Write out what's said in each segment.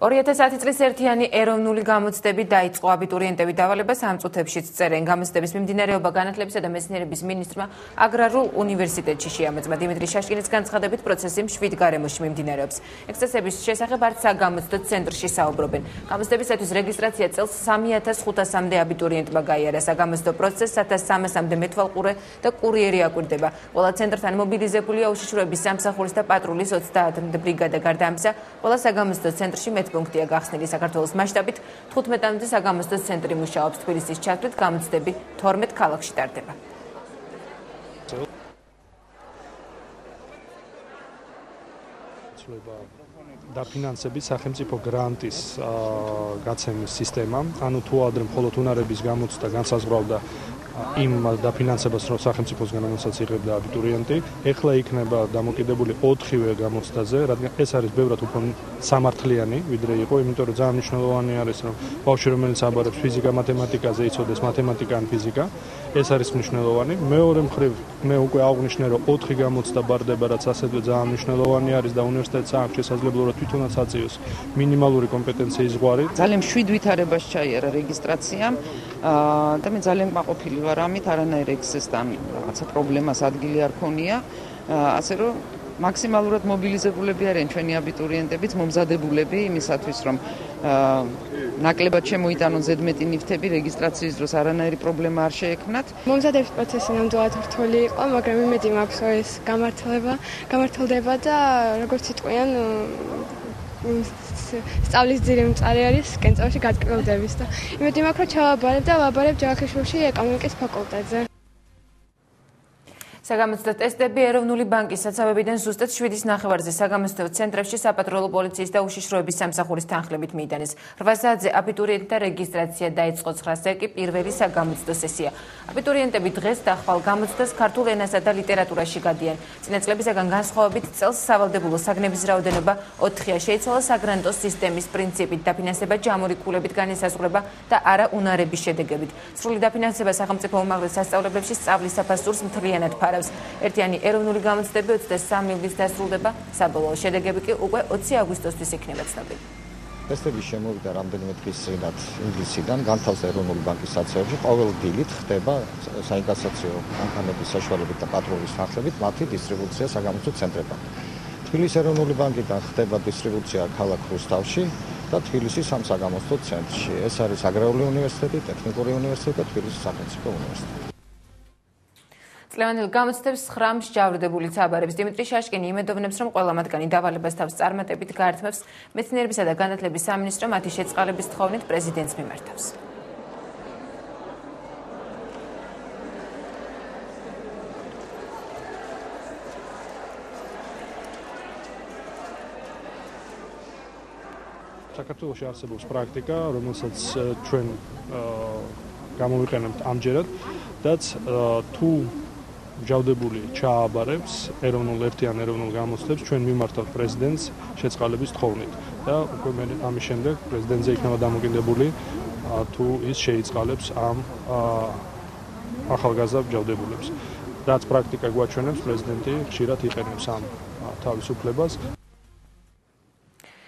2010 წლის ერთიანი ეროვნული გამოცდები დაიწყო აბიტურიენტები დავალებას ამ წუთებშიც წერენ. გამოცდების მიმდინარეობა განათლებისა და მეცნიერების მინისტრმა აგრარულ უნივერსიტეტში შეამოწმა. დიმიტრი შაშკინის განცხადებით პროცესი მშვიდ გარემოში მიმდინარეობს. ექსცესების შესახებ არც საგამოცდო ცენტრში საუბრობენ. გამოცდებისათვის რეგისტრაცია წელს 3500-მდე აბიტურიენტმა გაიარა. საგამოცდო პროცესს 1300-მდე მეთვალყურე და კურიერი აკვირდება. ყველა ცენტრთან მობილიზებულია უშიშროების სამსახურის და პატრულის 30 ბრიგადა. გარდა ამისა, ყველა საგამოცდო ცენტრში პუნქტია გახსნილი. საქართველოს მასშტაბით 15-მდე საგამოცდო ცენტრი მუშაობს. თბილისის ჩათვლით გამოცდები 12 ქალაქში ტარდება. დაფინანსების სახელმწიფო გრანტის გაცემის სისტემა, ანუ თუ ადრე მხოლოდ უნარების გამოცდა განსაზღვრავდა იმ დაფინანსებას, რომ სახელმწიფოსგან რომელსაც იღებდა აბიტურიენტი, ეხლა იქნება დამოკიდებული 4-ვე გამოცდაზე, რადგან ეს არის ბევრად უფრო სამართლიანი, ვიდრე იყო, იმიტომ რომ ძალიან მნიშვნელოვანი არის, რომ ბავშვი, რომელიც აბარებს ფიზიკა, მათემატიკაზე, იცოდეს მათემატიკა ან ფიზიკა, ეს არის მნიშვნელოვანი. მეორე მხრივ, მე უკვე აღვნიშნე, რომ 4 გამოცდა ბარდება, რაც ასეთვე ძალიან მნიშვნელოვანი არის და უნივერსიტეტს აქვს შესაძლებლობა თვითონაც აწიოს მინიმალური კომპეტენციის ზღვარი. ძალიან მშვიდ ვითარებაში ჩაიარა რეგისტრაციამ და მე ძალიან მაყოფილი ვარ ამით, არანაირ ექსცესთან რაღაცა პრობლემას ადგილი არ ქონია, ასე რომ მაქსიმალურად მობილიზებულები არიან ჩვენი აბიტურიენტებიც, მომზადებულები იმისათვის, რომ ნაკლებად შემოიტანონ ზედმეტი ნივთები რეგისტრაციის დროს არანაირი პრობლემა არ შეექმნათ. მომზადების პროცესი ნამდვილად რთული იყო, მაგრამ იმედი მაქვს, რომ ეს გამართლდება და როგორც იტყვიან, სწავლის ძირი მწარე არის, კენწავში გატკბილდების და იმედი მაქვს, რომ ჩავაბარებ და ვაბარებ ჯავახიშვილში ეკონომიკის ფაკულტეტზე. საგამოცდო ტესტები ეროვნული ბანკის საცავებიდან ზუსტად 7:09-ზე საგამოცდო ცენტრებში საპატრულო პოლიციის და უშიშროების სამსახურის თანხლებით მიიტანეს. 8 საათზე აბიტურიენტთა რეგისტრაცია დაიწყო. 9-ზე კი პირველი საგამოცდო სესია. აბიტურიენტები დღეს და ხვალ გამოცდას ქართულ ენასა და ლიტერატურაში გადიან. წინა წლებისაგან განსხვავებით წელს სავალდებულო საგნების რაოდენობა 4-ია. შეიცვალა საგრანტო სისტემის პრინციპით, დაფინანსება ჯამური ქულებით განისაზღვრება და არა უნარების შედეგებით. სრული დაფინანსება სახელმწიფო უმაღლეს სასწავლებლებში სწავლის საფასურს მთლიანად ერთიანი ეროვნული გამოცდები 23 ივლისს დასრულდება, საბოლოო შედეგები კი უკვე 20 აგვისტოსთვის იქნება ცნობილი. ტესტები შემოვიდა რამდენიმე დღის წინათ ინგლისიდან, განთავსდა ეროვნული ბანკის საცავებში, ყოველ დილით ხდება საინკასაციო მანქანების საშუალებით და პატრულის თანხლებით მათი დისტრიბუცია საგამოცდო ცენტრებთან. თბილისის ეროვნული ბანკიდან ხდება დისტრიბუცია ქალაქ რუსთავში და თბილისის სამ საგამოცდო ცენტრში. ეს არის აგრარული უნივერსიტეტი, ტექნიკური უნივერსიტეტი და თბილისის სახელმწიფო უნივერსიტეტი. წლევანდელ გამოცდებს 9 მსჯავრდებულიც აბარებს. დიმიტრი შაშკინი იმედოვნებს, რომ ყველა მათგანი დავალებას თავს წარმატებით გაართმევს. მეცნიერებისა და განათლების სამინისტრო მათი შეწყალების თხოვნით პრეზიდენტს მიმართავს. საქართველოში არსებობს პრაქტიკა, რომელსაც ჩვენ გამოვიყენებთ ამჯერად, რაც თუ მსჯავრდებული ჩააბარებს ერთიან ეროვნულ გამოცდებს, ჩვენ მიმართავთ პრეზიდენტს შეწყალების თხოვნით და უკვე ამის შემდეგ პრეზიდენტზე იქნება დამოკიდებული თუ ის შეიწყალებს ამ ახალგაზრდა მსჯავრდებულებს. რაც პრაქტიკა გვაჩვენებს, პრეზიდენტი ხშირად იყენებს ამ თავისუფლებას.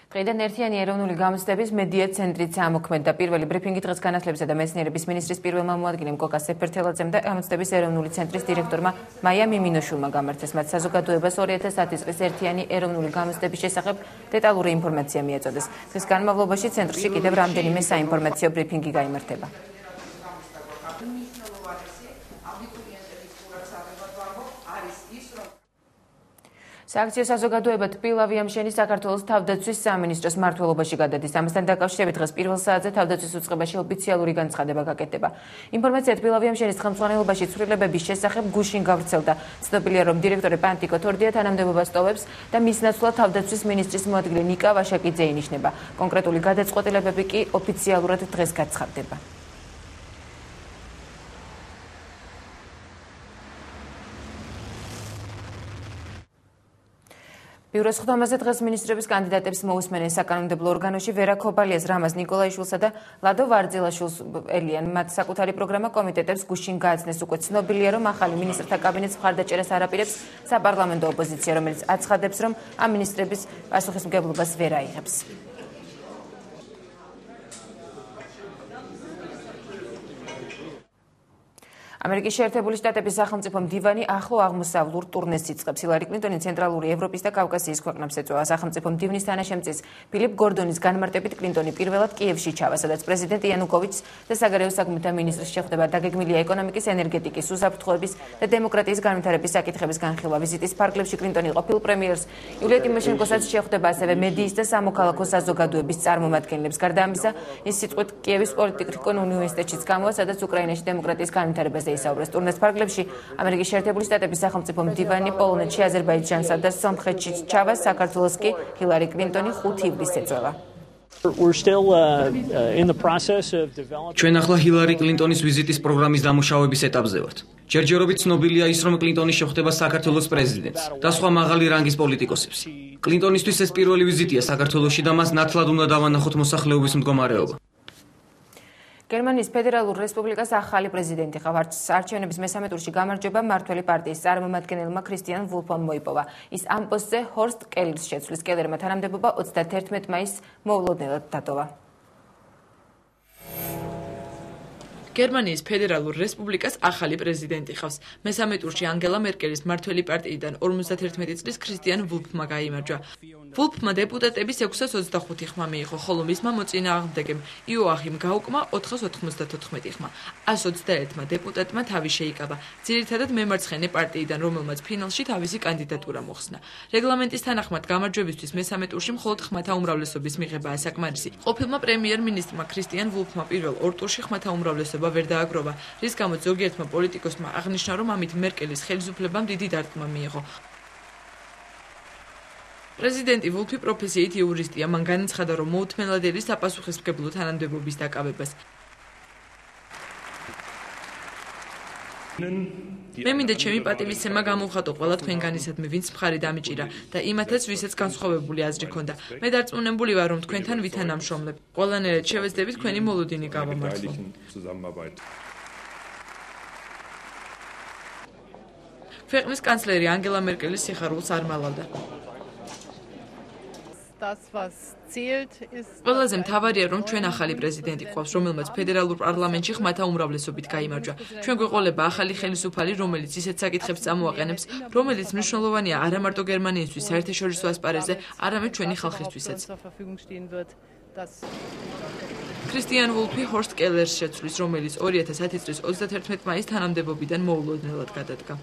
დღეიდან ერთიანი ეროვნული გამოცდების მედია ცენტრიც ამოქმედდა. პირველი ბრიფინგი დღეს განათლებისა და მეცნიერების მინისტრის პირველმა მოადგილემ კოკა სეფერთელაძემ და გამოცდების ეროვნული ცენტრის დირექტორმა მაია მიმინოშვილმა გამართეს. მათ საზოგადოებას 2010 წლის ერთიანი ეროვნული გამოცდების შესახებ დეტალური ინფორმაცია მიაწოდეს. დღის განმავლობაში ცენტრში კიდევ რამდენიმე საინფორმაციო ბრიფინგი გაიმართება. სააქციო საზოგადოება თბილავი ამშენი საქართველოს თავდაცვის სამინისტროს მმართველობაში გადადის. ამასთან დაკავშირებით დღეს პირველ საათზე თავდაცვის უწყებაში ოფიციალური განცხადება გაკეთდება. ინფორმაცია თბილავი ამშენის ხელმძღვანელობაში ცვლილებების შესახებ გუშინ გავრცელდა. ცნობილია, რომ დირექტორი პანტიკო თორდია თანამდებობას ტოვებს და მის ნაცვლად თავდაცვის მინისტრის მოადგილე ნიკა ვაშაკიძე ინიშნება. კონკრეტული გადაწყვეტილებები კი ოფიციალურად დღეს გაცხადდება. ბიუროს ხდომაზე დღეს მინისტრების კანდიდატებს მოусმენენ საკანონმდებლო ორგანოში ვერა ქობალიას, რამაზ ნიკოლაიშვილსა და ლადო ვარძელაშვილს ელიან. მათ საკუთარი პროგრამა კომიტეტებს გუშინ გააცნეს. უკვე ცნობილია, რომ ახალი მინისტრთა კაბინეტს მხარდაჭერას არ აპირებს საპარლამენტო ოპოზიცია, რომელიც აცხადებს, რომ ამ მინისტრების პასუხისმგებლობას ვერ აიღებს. ამერიკის შეერთებული შტატების სახელმწიფო მდივანი ახლო აღმოსავლურ ტურნეს იწყებს. ჰილარი კლინტონი ცენტრალური ევროპის და კავკასიის ქვეყნებს ეწევა. სახელმწიფო მდივნის თანაშემწის ფილიპ გორდონის განმარტებით კლინტონი პირველად კიევში ჩავა, სადაც პრეზიდენტ იანუკოვიჩს და საგარეო საქმეთა მინისტრს შეხვდება დაგეგმილია ეკონომიკის, ენერგეტიკის, უსაფრთხოების და დემოკრატიის განვითარების საკითხების განხილვა. ვიზიტის ფარგლებში კლინტონი ყოფილ პრემიერს იულია ტიმოშენკოსაც შეხვდება, ასევე მედიის და სამოქალაქო საზოგადოების წარმომადგენლებს. გარდა ამისა, ის სიტყვით კიევის პოლიტექნიკონ უნივერსიტეტშიც გამოვა, სადაც უკრაინაში დემოკრატიის განვითარებაზე ისაუბრეს. ტურნეს ფარგლებში ამერიკის შეერთებული შტატების სახელმწიფო მდივანი პოლონეთში, აზერბაიჯანსა და სომხეთში ჩავა, საქართველოს კი ჰილარი კლინტონი 5 ივლისს ეწევა. ჩვენ ახლა ჰილარი კლინტონის ვიზიტის პროგრამის დამუშავების ეტაპზე ვართ. ჯერჯერობით ცნობილია ის, რომ კლინტონი შეხვდება საქართველოს პრეზიდენტს და სხვა მაღალი რანგის პოლიტიკოსებს. კლინტონისთვის ეს პირველი ვიზიტია საქართველოში და მას ნათლად უნდა დავანახოთ მოსახლეობის მდგომარეობა. გერმანიის ფედერალურ რესპუბლიკას ახალი პრეზიდენტი ხავარდს არჩევნების მესამე ტურში გამარჯვება მმართველი პარტიის წარმომადგენელმა ქრისტიან ვულფმა მოიპოვა. ის ამ პოსტზე ჰორსტ კელერს შეცვლის. კელერმა თანამდებობა 31 მაისს მოულოდნელად დატოვა. გერმანიის ფედერალურ რესპუბლიკას ახალი პრეზიდენტი ხავს. მესამე ტურში ანგელა მერკელის მმართველი პარტიიდან 51 წლის ქრისტიან ვულფმა გაიმარჯვა. ვულფმა დეპუტატების 625 ხმა მიიღო, ხოლო მისმა მოწინააღმდეგემ იოახიმ გაუკმა 494 ხმა. 121 დეპუტატმა თავი შეიკავა, ძირითადად მემარცხენე პარტიიდან, რომელმაც ფინალში თავისი კანდიდატურა მოხსნა. რეგლამენტის თანახმად გამარჯვებისთვის მესამე ტურში მხოლოდ ხმათა უმრავლესობის მიღებაა საკმარისი. ყოფილმა პრემიერ-მინისტრმა ქრისტიან ვულფმა პირველ ორ ტურში ხმათა უმრავლესობა ვერ დააგროვა, რის გამოც ზოგიერთმა პოლიტიკოსმა აღნიშნა, რომ ამით მერკელის ხელისუფლებამ დიდი დარტყმა მიიღო. პრეზიდენტი ვულფი პროფესიით იურისტია, მან განაცხადა, რომ მოუთმენლად ერის საპასუხისმგებლო თანამდებობის დაკავებას. მე მინდა ჩემი პატივისცემა გამოვხატო ყველა თქვენგანისადმი, ვინც მხარი დამიჭირა და იმათაც, ვისაც განსხვავებული აზრი ჰქონდა. მე დარწმუნებული ვარ, რომ თქვენთან ვითანამშრომლებ. ყველანაირად შევეცდებით თქვენი მოლოდინი გავამართლო. ქვეყნის კანცლერი ანგელა მერკელის სიხარულს არ მალავდა. ყველაზე მთავარია, რომ ჩვენ ახალი პრეზიდენტი გვყავს, რომელმაც ფედერალურ პარლამენტში ხმათა უმრავლესობით გაიმარჯვა. ჩვენ გვეყოლება ახალი ხელისუფალი, რომელიც ისეთ საკითხებს წამოაყენებს, რომელიც მნიშვნელოვანია არა მარტო გერმანიისთვის საერთაშორისო ასპარეზზე, არამედ ჩვენი ხალხისთვისაც. ქრისტიან ვულფი ჰორსტ კელერს შეცვლის, რომელიც 2010 წლის 31 მაისს თანამდებობიდან მოულოდნელად გადადგა.